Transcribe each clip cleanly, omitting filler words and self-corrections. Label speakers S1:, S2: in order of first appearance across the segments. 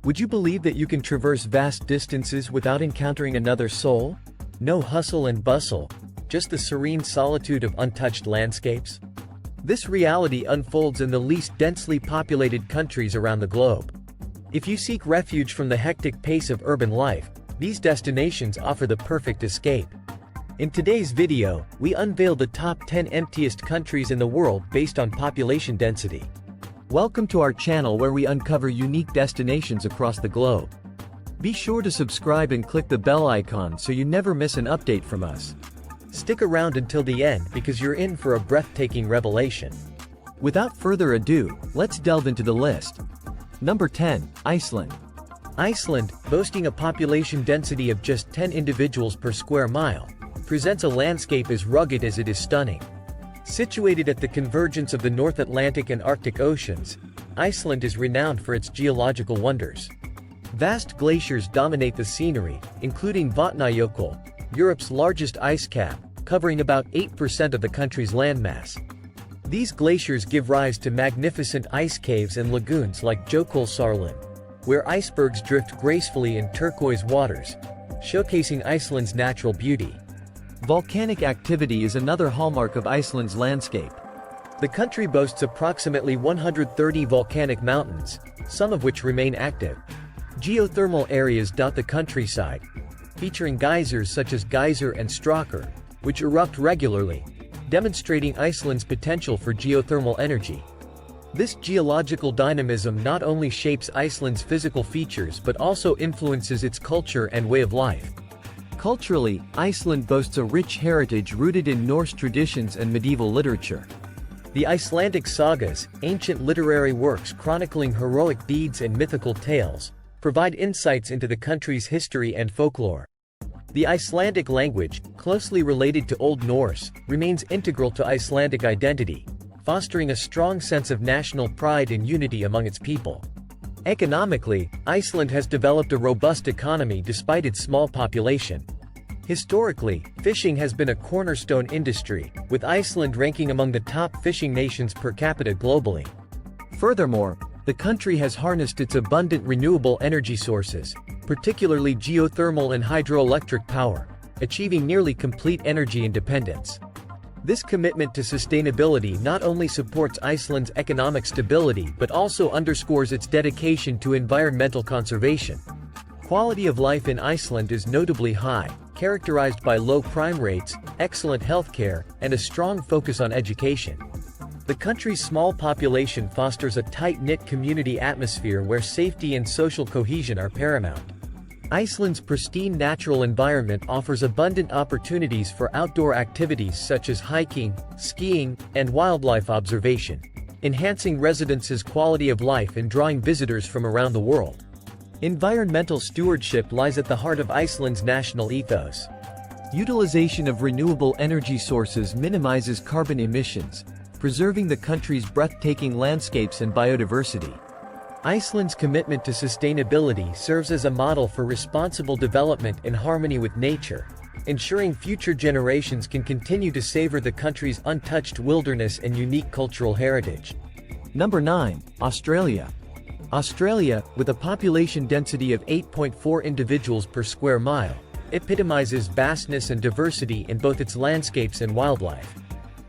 S1: Would you believe that you can traverse vast distances without encountering another soul? No hustle and bustle, just the serene solitude of untouched landscapes? This reality unfolds in the least densely populated countries around the globe. If you seek refuge from the hectic pace of urban life, these destinations offer the perfect escape. In today's video, we unveil the top 10 emptiest countries in the world based on population density. Welcome to our channel where we uncover unique destinations across the globe. Be sure to subscribe and click the bell icon so you never miss an update from us. Stick around until the end because you're in for a breathtaking revelation. Without further ado, let's delve into the list. Number 10, Iceland. Iceland, boasting a population density of just 10 individuals per square mile, presents a landscape as rugged as it is stunning. Situated at the convergence of the North Atlantic and Arctic Oceans, Iceland is renowned for its geological wonders. Vast glaciers dominate the scenery, including Vatnajökull, Europe's largest ice cap, covering about 8% of the country's landmass. These glaciers give rise to magnificent ice caves and lagoons like Jökulsárlón, where icebergs drift gracefully in turquoise waters, showcasing Iceland's natural beauty. Volcanic activity is another hallmark of Iceland's landscape. The country boasts approximately 130 volcanic mountains, some of which remain active. Geothermal areas dot the countryside, featuring geysers such as Geyser and Strákur, which erupt regularly, demonstrating Iceland's potential for geothermal energy. This geological dynamism not only shapes Iceland's physical features but also influences its culture and way of life. Culturally, Iceland boasts a rich heritage rooted in Norse traditions and medieval literature. The Icelandic sagas, ancient literary works chronicling heroic deeds and mythical tales, provide insights into the country's history and folklore. The Icelandic language, closely related to Old Norse, remains integral to Icelandic identity, fostering a strong sense of national pride and unity among its people. Economically, Iceland has developed a robust economy despite its small population. Historically, fishing has been a cornerstone industry, with Iceland ranking among the top fishing nations per capita globally. Furthermore, the country has harnessed its abundant renewable energy sources, particularly geothermal and hydroelectric power, achieving nearly complete energy independence. This commitment to sustainability not only supports Iceland's economic stability but also underscores its dedication to environmental conservation. Quality of life in Iceland is notably high, characterized by low crime rates, excellent healthcare, and a strong focus on education. The country's small population fosters a tight-knit community atmosphere where safety and social cohesion are paramount. Iceland's pristine natural environment offers abundant opportunities for outdoor activities such as hiking, skiing, and wildlife observation, enhancing residents' quality of life and drawing visitors from around the world. Environmental stewardship lies at the heart of Iceland's national ethos. Utilization of renewable energy sources minimizes carbon emissions, preserving the country's breathtaking landscapes and biodiversity. Iceland's commitment to sustainability serves as a model for responsible development in harmony with nature, ensuring future generations can continue to savor the country's untouched wilderness and unique cultural heritage. Number 9, Australia. Australia, with a population density of 8.4 individuals per square mile, epitomizes vastness and diversity in both its landscapes and wildlife.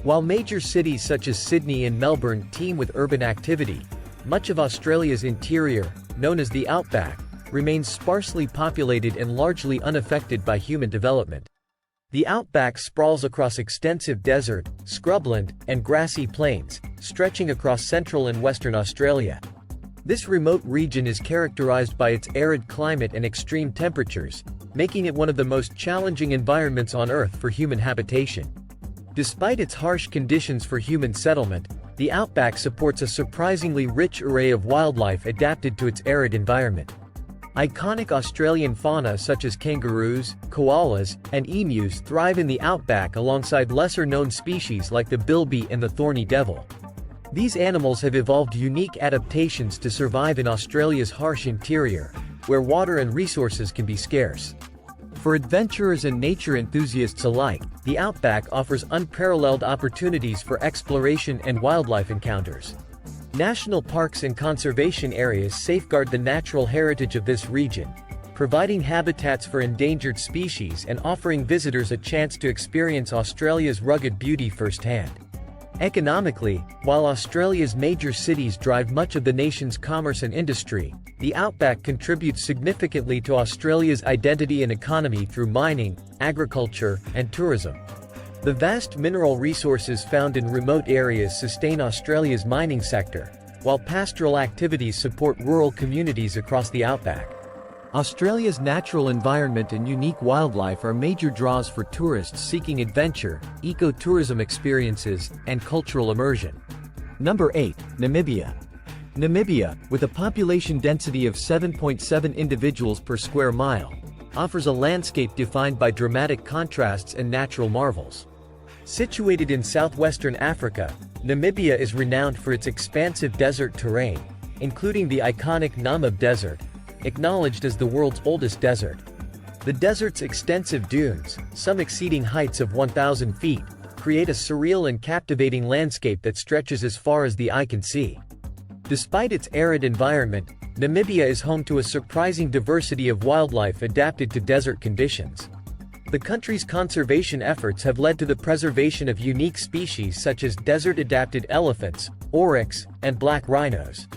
S1: While major cities such as Sydney and Melbourne teem with urban activity, much of Australia's interior, known as the outback, remains sparsely populated and largely unaffected by human development. The outback sprawls across extensive desert, scrubland, and grassy plains, stretching across central and western Australia. This remote region is characterized by its arid climate and extreme temperatures, making it one of the most challenging environments on Earth for human habitation. Despite its harsh conditions for human settlement, the outback supports a surprisingly rich array of wildlife adapted to its arid environment. Iconic Australian fauna such as kangaroos, koalas, and emus thrive in the outback alongside lesser-known species like the bilby and the thorny devil. These animals have evolved unique adaptations to survive in Australia's harsh interior, where water and resources can be scarce. For adventurers and nature enthusiasts alike, the outback offers unparalleled opportunities for exploration and wildlife encounters. National parks and conservation areas safeguard the natural heritage of this region, providing habitats for endangered species and offering visitors a chance to experience Australia's rugged beauty firsthand. Economically, while Australia's major cities drive much of the nation's commerce and industry, the outback contributes significantly to Australia's identity and economy through mining, agriculture, and tourism. The vast mineral resources found in remote areas sustain Australia's mining sector, while pastoral activities support rural communities across the outback. Australia's natural environment and unique wildlife are major draws for tourists seeking adventure, ecotourism experiences, and cultural immersion. Number 8. Namibia. Namibia, with a population density of 7.7 individuals per square mile, offers a landscape defined by dramatic contrasts and natural marvels. Situated in southwestern Africa, Namibia is renowned for its expansive desert terrain, including the iconic Namib Desert, acknowledged as the world's oldest desert. The desert's extensive dunes, some exceeding heights of 1,000 feet, create a surreal and captivating landscape that stretches as far as the eye can see. Despite its arid environment, Namibia is home to a surprising diversity of wildlife adapted to desert conditions. The country's conservation efforts have led to the preservation of unique species such as desert-adapted elephants, oryx, and black rhinos.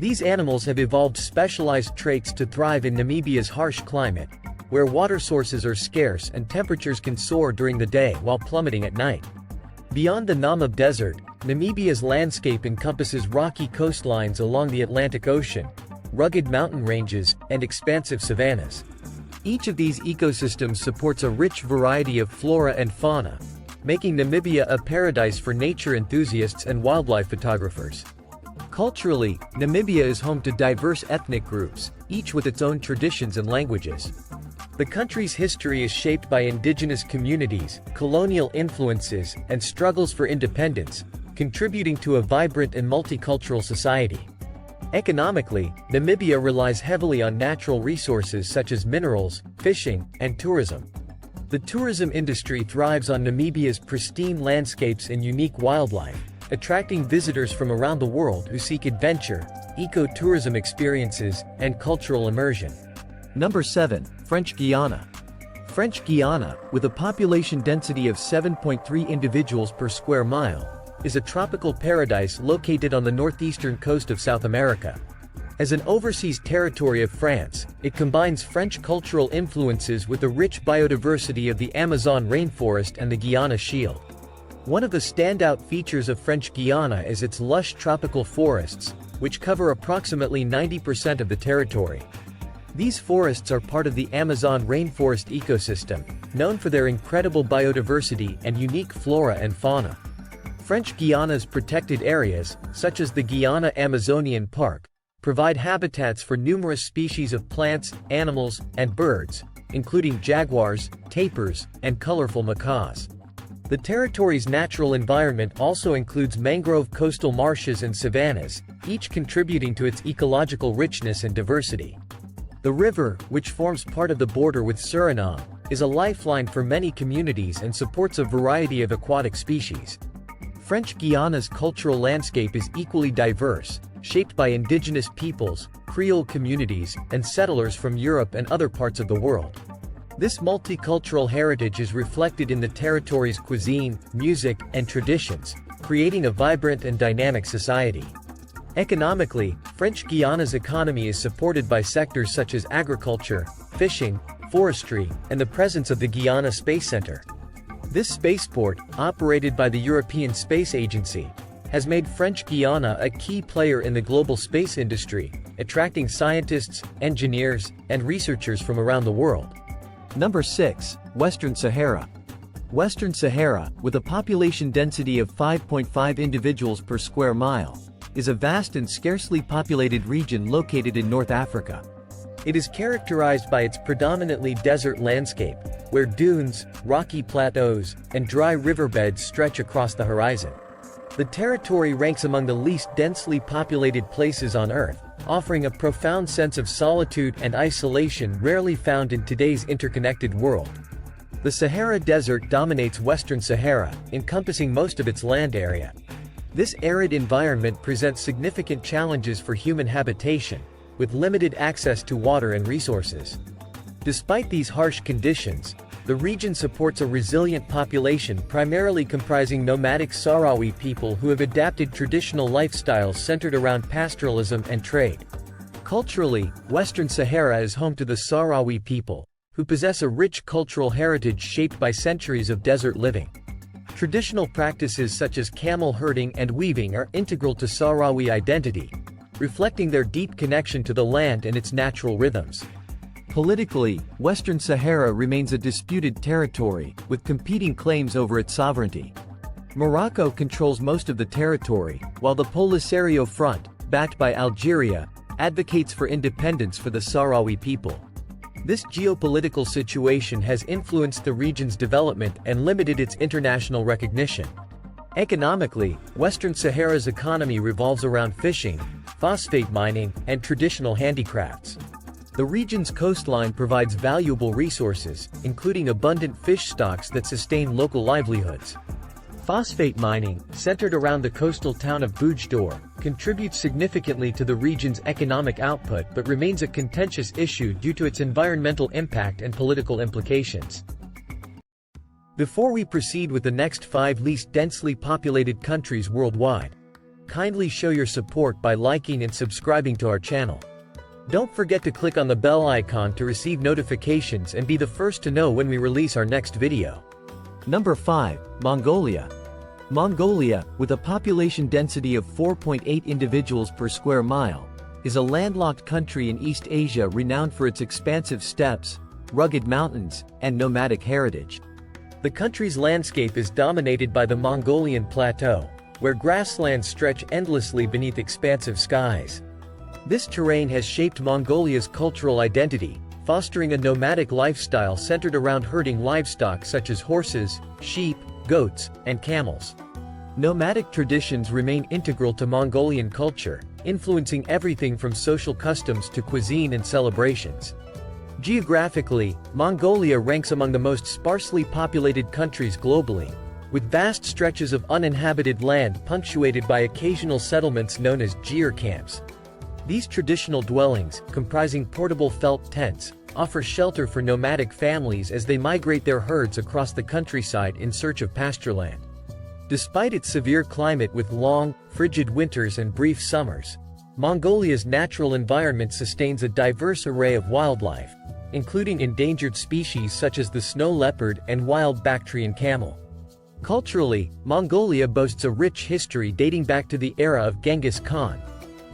S1: These animals have evolved specialized traits to thrive in Namibia's harsh climate, where water sources are scarce and temperatures can soar during the day while plummeting at night. Beyond the Namib Desert, Namibia's landscape encompasses rocky coastlines along the Atlantic Ocean, rugged mountain ranges, and expansive savannas. Each of these ecosystems supports a rich variety of flora and fauna, making Namibia a paradise for nature enthusiasts and wildlife photographers. Culturally, Namibia is home to diverse ethnic groups, each with its own traditions and languages. The country's history is shaped by indigenous communities, colonial influences, and struggles for independence, contributing to a vibrant and multicultural society. Economically, Namibia relies heavily on natural resources such as minerals, fishing, and tourism. The tourism industry thrives on Namibia's pristine landscapes and unique wildlife, attracting visitors from around the world who seek adventure, ecotourism experiences, and cultural immersion. Number 7. French Guiana. French Guiana, with a population density of 7.3 individuals per square mile, is a tropical paradise located on the northeastern coast of South America. As an overseas territory of France, it combines French cultural influences with the rich biodiversity of the Amazon rainforest and the Guiana Shield. One of the standout features of French Guiana is its lush tropical forests, which cover approximately 90% of the territory. These forests are part of the Amazon rainforest ecosystem, known for their incredible biodiversity and unique flora and fauna. French Guiana's protected areas, such as the Guiana Amazonian Park, provide habitats for numerous species of plants, animals, and birds, including jaguars, tapirs, and colorful macaws. The territory's natural environment also includes mangrove coastal marshes and savannas, each contributing to its ecological richness and diversity. The river, which forms part of the border with Suriname, is a lifeline for many communities and supports a variety of aquatic species. French Guiana's cultural landscape is equally diverse, shaped by indigenous peoples, Creole communities, and settlers from Europe and other parts of the world. This multicultural heritage is reflected in the territory's cuisine, music, and traditions, creating a vibrant and dynamic society. Economically, French Guiana's economy is supported by sectors such as agriculture, fishing, forestry, and the presence of the Guiana Space Center. This spaceport, operated by the European Space Agency, has made French Guiana a key player in the global space industry, attracting scientists, engineers, and researchers from around the world. Number 6. Western Sahara. Western Sahara, with a population density of 5.5 individuals per square mile, is a vast and scarcely populated region located in North Africa. It is characterized by its predominantly desert landscape, where dunes, rocky plateaus, and dry riverbeds stretch across the horizon. The territory ranks among the least densely populated places on Earth, offering a profound sense of solitude and isolation rarely found in today's interconnected world. The Sahara Desert dominates Western Sahara, encompassing most of its land area. This arid environment presents significant challenges for human habitation, with limited access to water and resources. Despite these harsh conditions, the region supports a resilient population primarily comprising nomadic Sahrawi people who have adapted traditional lifestyles centered around pastoralism and trade. Culturally, Western Sahara is home to the Sahrawi people, who possess a rich cultural heritage shaped by centuries of desert living. Traditional practices such as camel herding and weaving are integral to Sahrawi identity, reflecting their deep connection to the land and its natural rhythms. Politically, Western Sahara remains a disputed territory, with competing claims over its sovereignty. Morocco controls most of the territory, while the Polisario Front, backed by Algeria, advocates for independence for the Sahrawi people. This geopolitical situation has influenced the region's development and limited its international recognition. Economically, Western Sahara's economy revolves around fishing, phosphate mining, and traditional handicrafts. The region's coastline provides valuable resources, including abundant fish stocks that sustain local livelihoods. Phosphate mining, centered around the coastal town of Boujdor, contributes significantly to the region's economic output but remains a contentious issue due to its environmental impact and political implications. Before we proceed with the next 5 least densely populated countries worldwide, kindly show your support by liking and subscribing to our channel. Don't forget to click on the bell icon to receive notifications and be the first to know when we release our next video. Number 5. Mongolia. Mongolia, with a population density of 4.8 individuals per square mile, is a landlocked country in East Asia renowned for its expansive steppes, rugged mountains, and nomadic heritage. The country's landscape is dominated by the Mongolian Plateau, where grasslands stretch endlessly beneath expansive skies. This terrain has shaped Mongolia's cultural identity, fostering a nomadic lifestyle centered around herding livestock such as horses, sheep, goats, and camels. Nomadic traditions remain integral to Mongolian culture, influencing everything from social customs to cuisine and celebrations. Geographically, Mongolia ranks among the most sparsely populated countries globally, with vast stretches of uninhabited land punctuated by occasional settlements known as gyr camps. These traditional dwellings, comprising portable felt tents, offer shelter for nomadic families as they migrate their herds across the countryside in search of pastureland. Despite its severe climate with long, frigid winters and brief summers, Mongolia's natural environment sustains a diverse array of wildlife, including endangered species such as the snow leopard and wild Bactrian camel. Culturally, Mongolia boasts a rich history dating back to the era of Genghis Khan,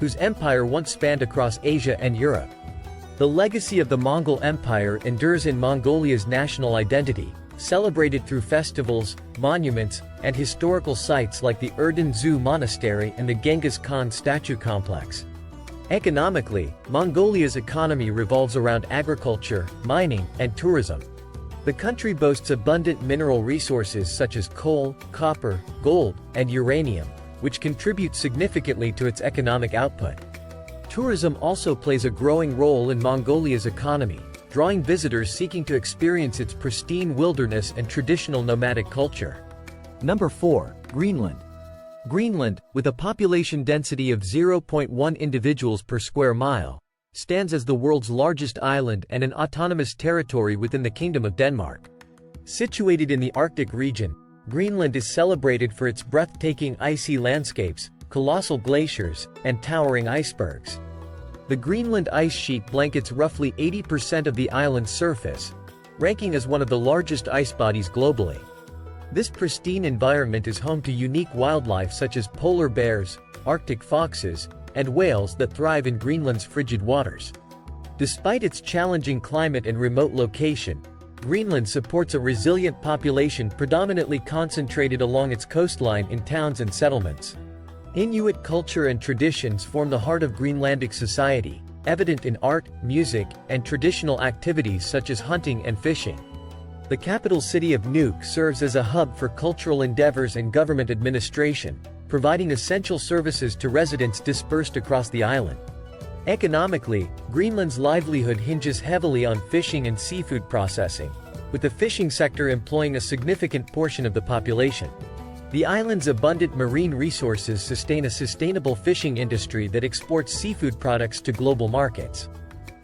S1: whose empire once spanned across Asia and Europe. The legacy of the Mongol Empire endures in Mongolia's national identity, celebrated through festivals, monuments, and historical sites like the Erden Zoo Monastery and the Genghis Khan statue complex. Economically, Mongolia's economy revolves around agriculture, mining, and tourism. The country boasts abundant mineral resources such as coal, copper, gold, and uranium, which contribute significantly to its economic output. Tourism also plays a growing role in Mongolia's economy, drawing visitors seeking to experience its pristine wilderness and traditional nomadic culture. Number 4. Greenland. Greenland, with a population density of 0.1 individuals per square mile, stands as the world's largest island and an autonomous territory within the Kingdom of Denmark. Situated in the Arctic region, Greenland is celebrated for its breathtaking icy landscapes, colossal glaciers, and towering icebergs. The Greenland ice sheet blankets roughly 80% of the island's surface, ranking as one of the largest ice bodies globally. This pristine environment is home to unique wildlife such as polar bears, Arctic foxes, and whales that thrive in Greenland's frigid waters. Despite its challenging climate and remote location, Greenland supports a resilient population predominantly concentrated along its coastline in towns and settlements. Inuit culture and traditions form the heart of Greenlandic society, evident in art, music, and traditional activities such as hunting and fishing. The capital city of Nuuk serves as a hub for cultural endeavors and government administration, providing essential services to residents dispersed across the island. Economically, Greenland's livelihood hinges heavily on fishing and seafood processing, with the fishing sector employing a significant portion of the population. The island's abundant marine resources sustain a sustainable fishing industry that exports seafood products to global markets.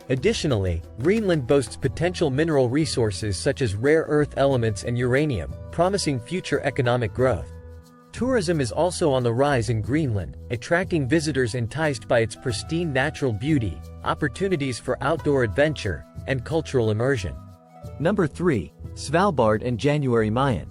S1: Additionally, Greenland boasts potential mineral resources such as rare earth elements and uranium, promising future economic growth. Tourism is also on the rise in Greenland, attracting visitors enticed by its pristine natural beauty, opportunities for outdoor adventure, and cultural immersion. Number 3. Svalbard and Jan Mayen.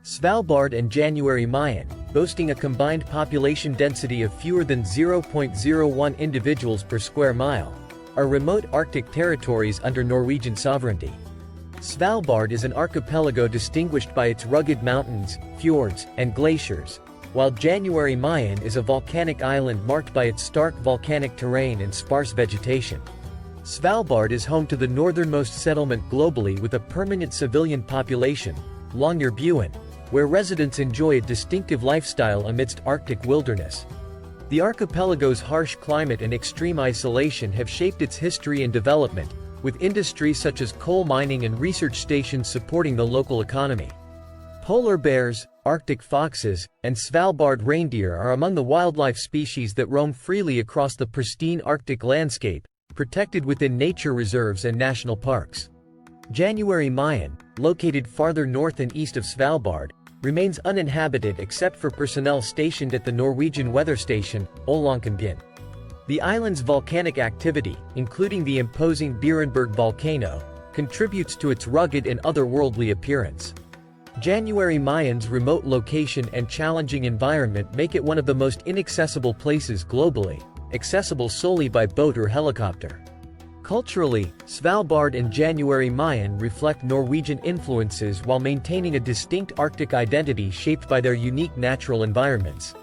S1: Svalbard and Jan Mayen, boasting a combined population density of fewer than 0.01 individuals per square mile, are remote Arctic territories under Norwegian sovereignty. Svalbard is an archipelago distinguished by its rugged mountains, fjords, and glaciers, while Jan Mayen is a volcanic island marked by its stark volcanic terrain and sparse vegetation. Svalbard is home to the northernmost settlement globally with a permanent civilian population, Longyearbyen, where residents enjoy a distinctive lifestyle amidst Arctic wilderness. The archipelago's harsh climate and extreme isolation have shaped its history and development, with industries such as coal mining and research stations supporting the local economy. Polar bears, Arctic foxes, and Svalbard reindeer are among the wildlife species that roam freely across the pristine Arctic landscape, protected within nature reserves and national parks. Jan Mayen, located farther north and east of Svalbard, remains uninhabited except for personnel stationed at the Norwegian weather station, Ulinhabited. The island's volcanic activity, including the imposing Beerenberg volcano, contributes to its rugged and otherworldly appearance. Jan Mayen's remote location and challenging environment make it one of the most inaccessible places globally, accessible solely by boat or helicopter. Culturally, Svalbard and Jan Mayen reflect Norwegian influences while maintaining a distinct Arctic identity shaped by their unique natural environments.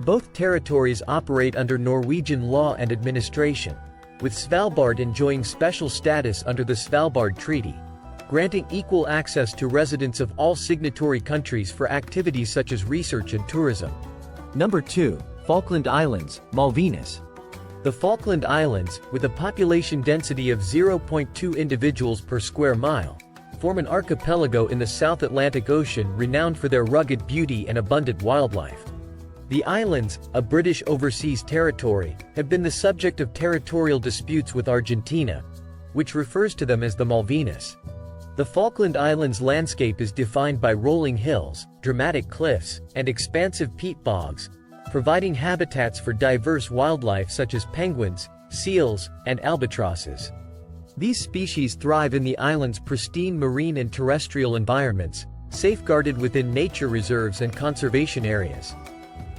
S1: Both territories operate under Norwegian law and administration, with Svalbard enjoying special status under the Svalbard Treaty, granting equal access to residents of all signatory countries for activities such as research and tourism. Number 2. Falkland Islands, Malvinas. The Falkland Islands, with a population density of 0.2 individuals per square mile, form an archipelago in the South Atlantic Ocean renowned for their rugged beauty and abundant wildlife. The islands, a British overseas territory, have been the subject of territorial disputes with Argentina, which refers to them as the Malvinas. The Falkland Islands landscape is defined by rolling hills, dramatic cliffs, and expansive peat bogs, providing habitats for diverse wildlife such as penguins, seals, and albatrosses. These species thrive in the island's pristine marine and terrestrial environments, safeguarded within nature reserves and conservation areas.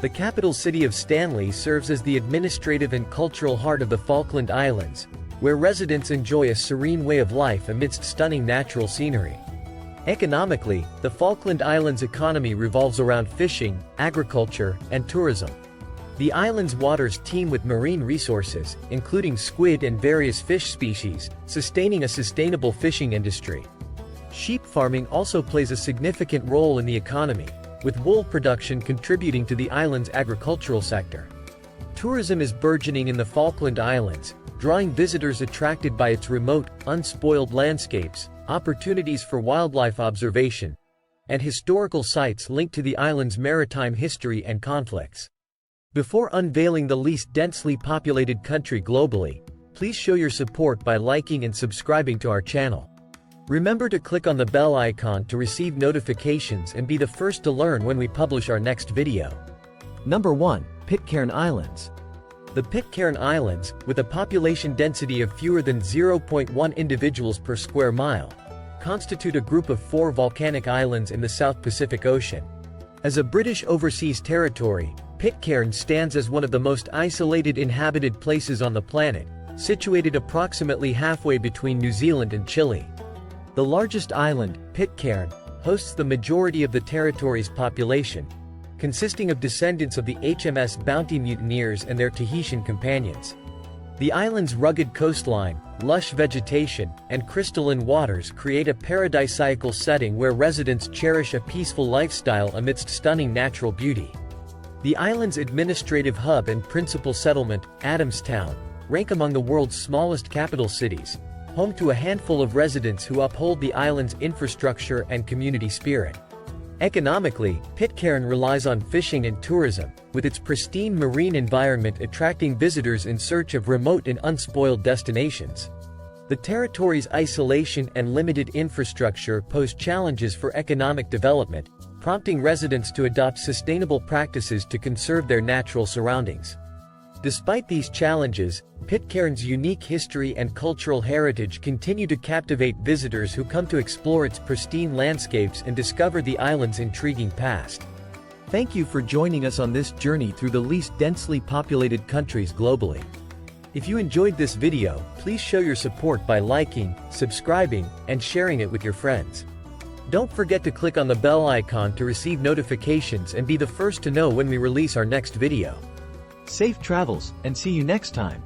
S1: The capital city of Stanley serves as the administrative and cultural heart of the Falkland Islands, where residents enjoy a serene way of life amidst stunning natural scenery. Economically, the Falkland Islands' economy revolves around fishing, agriculture, and tourism. The island's waters teem with marine resources, including squid and various fish species, sustaining a sustainable fishing industry. Sheep farming also plays a significant role in the economy, with wool production contributing to the island's agricultural sector. Tourism is burgeoning in the Falkland Islands, drawing visitors attracted by its remote, unspoiled landscapes, opportunities for wildlife observation, and historical sites linked to the island's maritime history and conflicts. Before unveiling the least densely populated country globally, please show your support by liking and subscribing to our channel. Remember to click on the bell icon to receive notifications and be the first to learn when we publish our next video. Number 1. Pitcairn Islands. The Pitcairn Islands, with a population density of fewer than 0.1 individuals per square mile, constitute a group of 4 volcanic islands in the South Pacific Ocean. As a British overseas territory, Pitcairn stands as one of the most isolated inhabited places on the planet, situated approximately halfway between New Zealand and Chile. The largest island, Pitcairn, hosts the majority of the territory's population, consisting of descendants of the HMS Bounty mutineers and their Tahitian companions. The island's rugged coastline, lush vegetation, and crystalline waters create a paradisiacal setting where residents cherish a peaceful lifestyle amidst stunning natural beauty. The island's administrative hub and principal settlement, Adamstown, rank among the world's smallest capital cities, home to a handful of residents who uphold the island's infrastructure and community spirit. Economically, Pitcairn relies on fishing and tourism, with its pristine marine environment attracting visitors in search of remote and unspoiled destinations. The territory's isolation and limited infrastructure pose challenges for economic development, prompting residents to adopt sustainable practices to conserve their natural surroundings. Despite these challenges, Pitcairn's unique history and cultural heritage continue to captivate visitors who come to explore its pristine landscapes and discover the island's intriguing past. Thank you for joining us on this journey through the least densely populated countries globally. If you enjoyed this video, please show your support by liking, subscribing, and sharing it with your friends. Don't forget to click on the bell icon to receive notifications and be the first to know when we release our next video. Safe travels, and see you next time.